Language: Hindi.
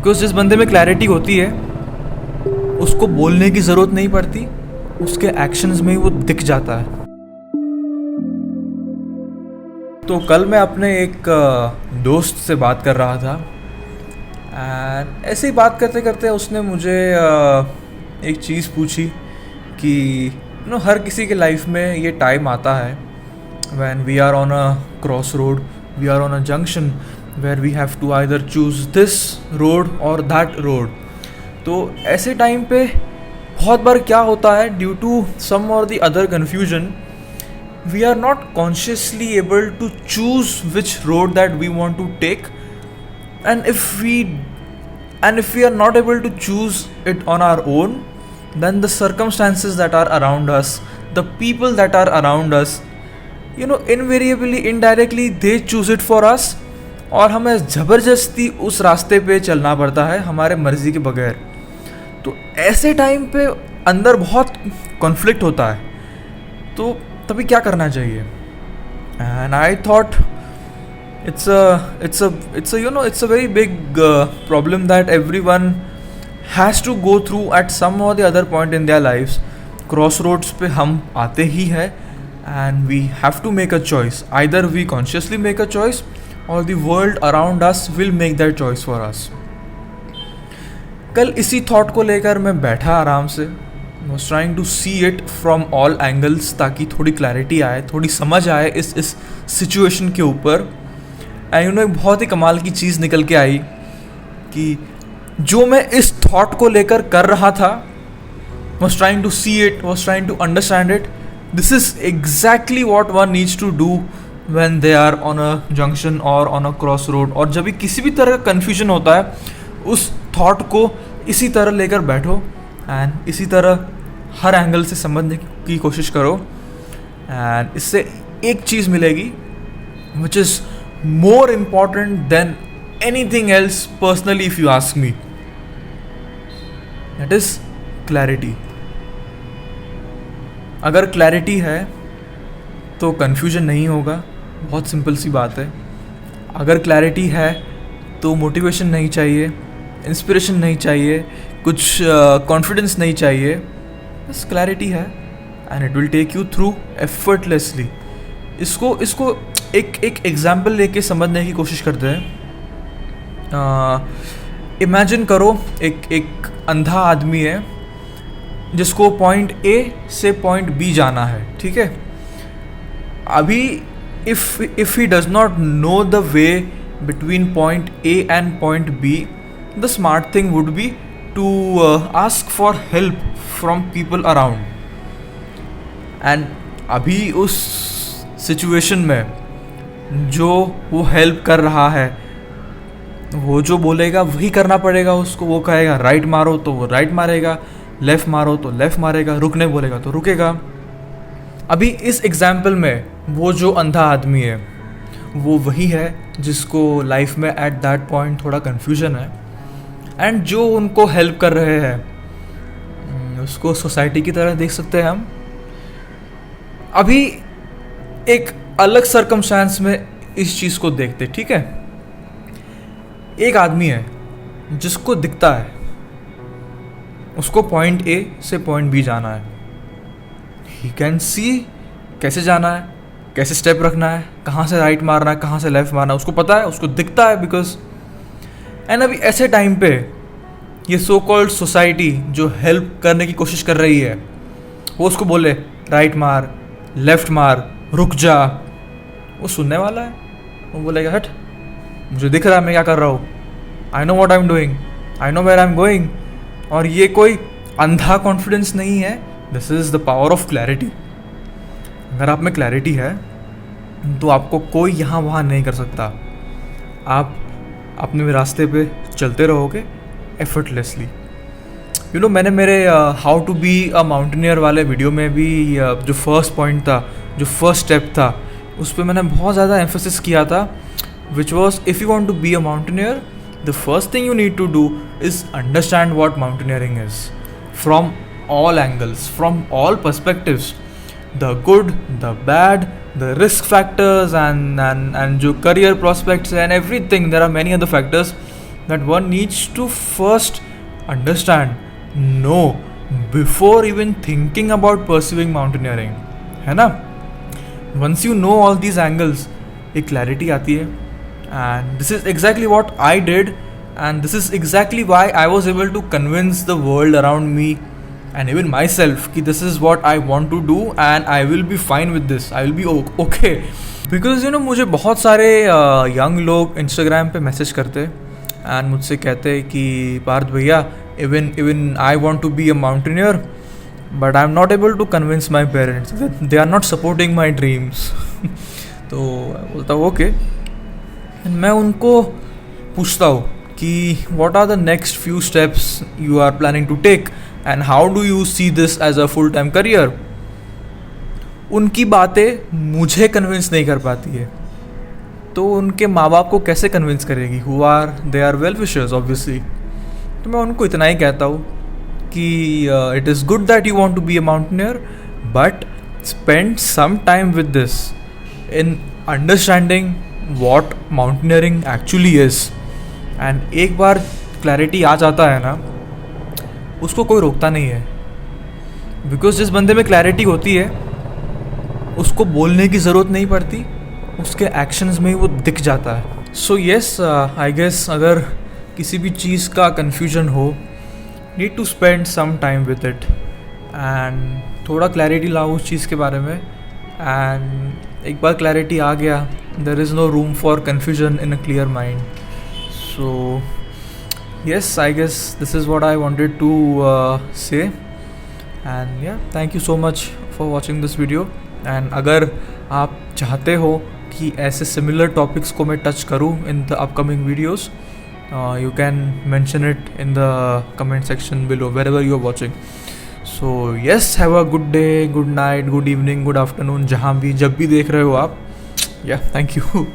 बिकॉज जिस बंदे में क्लैरिटी होती है उसको बोलने की ज़रूरत नहीं पड़ती, उसके एक्शंस में ही वो दिख जाता है। तो कल मैं अपने एक दोस्त से बात कर रहा था एंड ऐसे ही बात करते करते उसने मुझे एक चीज़ पूछी कि हर किसी के लाइफ में ये टाइम आता है when we are on a cross road, we are on a junction where we have to either choose this road और दैट रोड। तो ऐसे टाइम पे बहुत बार क्या होता है, ड्यू टू सम और the other confusion, we are not consciously able to choose which road that we want to take, and if we are not able to choose it on our own, then the circumstances that are around us, the people that are around us, invariably indirectly they choose it for us, और हमें ज़बरदस्ती उस रास्ते पे चलना पड़ता है हमारे मर्ज़ी के बगैर। तो ऐसे टाइम पे अंदर बहुत कॉन्फ्लिक्ट होता है, तो तभी क्या करना चाहिए। And I thought it's a very big problem that everyone has to go through at some or the other point in their lives. Crossroads पे हम आते ही हैं and we have to make a choice. Either we consciously make a choice or the world around us will make that choice for us. कल इसी थॉट को लेकर मैं बैठा आराम से, was trying to see it from all angles ताकि थोड़ी क्लैरिटी आए, थोड़ी समझ आए इस सिचुएशन के ऊपर। एंड एक बहुत ही कमाल की चीज़ निकल के आई कि जो मैं इस थॉट को लेकर कर रहा था, was trying to see it, was trying to understand it, this is exactly what one needs to do when they are on a junction or on a crossroad। और जब भी किसी भी तरह का कन्फ्यूजन होता है, उस थॉट को इसी तरह लेकर बैठो एंड इसी तरह हर एंगल से समझने की कोशिश करो, एंड इससे एक चीज़ मिलेगी which is more important than anything else personally if you ask me, that is clarity. अगर क्लैरिटी है तो कन्फ्यूजन नहीं होगा, बहुत सिंपल सी बात है। अगर क्लैरिटी है तो मोटिवेशन नहीं चाहिए, इंस्पिरेशन नहीं चाहिए, कुछ कॉन्फिडेंस नहीं चाहिए, बस क्लैरिटी है and it will take you through effortlessly. इसको एक एग्जाम्पल लेके समझने की कोशिश करते हैं। इमेजिन करो एक अंधा आदमी है जिसको पॉइंट ए से पॉइंट बी जाना है, ठीक है। अभी if he does not know the way between point A and point B, the smart thing would be to ask for help from people around. And अभी उस सिचुएशन में जो वो हेल्प कर रहा है, वो जो बोलेगा वही करना पड़ेगा उसको। वो कहेगा राइट मारो तो वो राइट मारेगा, लेफ़्ट मारो तो लेफ़्ट मारेगा, रुकने बोलेगा तो रुकेगा। अभी इस एग्जाम्पल में वो जो अंधा आदमी है वो वही है जिसको लाइफ में एट दैट पॉइंट थोड़ा कन्फ्यूजन है, एंड जो उनको हेल्प कर रहे हैं उसको सोसाइटी की तरह देख सकते हैं हम। अभी एक अलग सर्कमस्टांस में इस चीज़ को देखते, ठीक है। एक आदमी है जिसको दिखता है उसको पॉइंट ए से पॉइंट बी जाना है, ही कैन सी कैसे जाना है, कैसे स्टेप रखना है, कहाँ से राइट मारना है, कहाँ से लेफ्ट मारना है, उसको पता है, उसको दिखता है बिकॉज। एंड अभी ऐसे टाइम पे ये सो कॉल्ड सोसाइटी जो हेल्प करने की कोशिश कर रही है, वो उसको बोले राइट मार, लेफ्ट मार, रुक जा, वो सुनने वाला है? वो बोलेगा हट, मुझे दिख रहा है मैं क्या कर रहा हूँ, I know what I am doing, I know where I am going. और ये कोई अंधा कॉन्फिडेंस नहीं है, this is the power of clarity. अगर आप में क्लैरिटी है तो आपको कोई यहाँ वहाँ नहीं कर सकता, आप अपने रास्ते पे चलते रहोगे एफर्टलेसली। मैंने मेरे how to be a mountaineer वाले वीडियो में भी जो फर्स्ट पॉइंट था, जो फर्स्ट स्टेप था, उस पर मैंने बहुत ज़्यादा एम्फेसिस किया था, which was if you want to be a mountaineer, the first thing you need to do is understand what mountaineering is from all angles, from all perspectives, the good, the bad, the risk factors and जो career prospects and everything. There are many other factors that one needs to first understand, know, before even thinking about pursuing mountaineering, है ना? Once you know all these angles, एक clarity आती है, and this is exactly what I did, and this is exactly why I was able to convince the world around me and even myself कि this is what I want to do and I will be fine with this, I will be okay. Because you know, मुझे बहुत सारे young लोग Instagram पे मैसेज करते and मुझसे कहते हैं कि पार्थ भैया, even I want to be a mountaineer, but I'm not able to convince my parents, they are not supporting my dreams. तो बोलता हूँ ओके, मैं उनको पूछता हूँ कि what are the next few steps you are planning to take and how do you see this as a full time career. उनकी बातें मुझे कन्विंस नहीं कर पाती है, तो उनके माँ बाप को कैसे कन्विंस करेगी, they are well wishers obviously. तो मैं उनको इतना ही कहता हूँ कि it is good that you want to be a mountaineer, but spend some time with this in understanding what mountaineering actually is. And एक बार क्लैरिटी आ जाता है ना, उसको कोई रोकता नहीं है. बिकॉज जिस बंदे में क्लैरिटी होती है उसको बोलने की ज़रूरत नहीं पड़ती, उसके एक्शंस में ही वो दिख जाता है. सो येस, आई गेस अगर किसी भी चीज़ का कन्फ्यूजन हो, need to spend some time with it and थोड़ा क्लैरिटी लाओ उस चीज़ के बारे में. एंड एक बार क्लैरिटी आ गया, there is no room for confusion in a clear mind. So yes, I guess this is what I wanted to say, and yeah, thank you so much for watching this video. and अगर आप चाहते हो कि ऐसे similar topics को मैं touch करूँ in the upcoming videos, you can mention it in the comment section below wherever you are watching. So yes, have a good day, good night, good evening, good afternoon, जहाँ भी जब भी देख रहे हो आप. Yeah, thank you.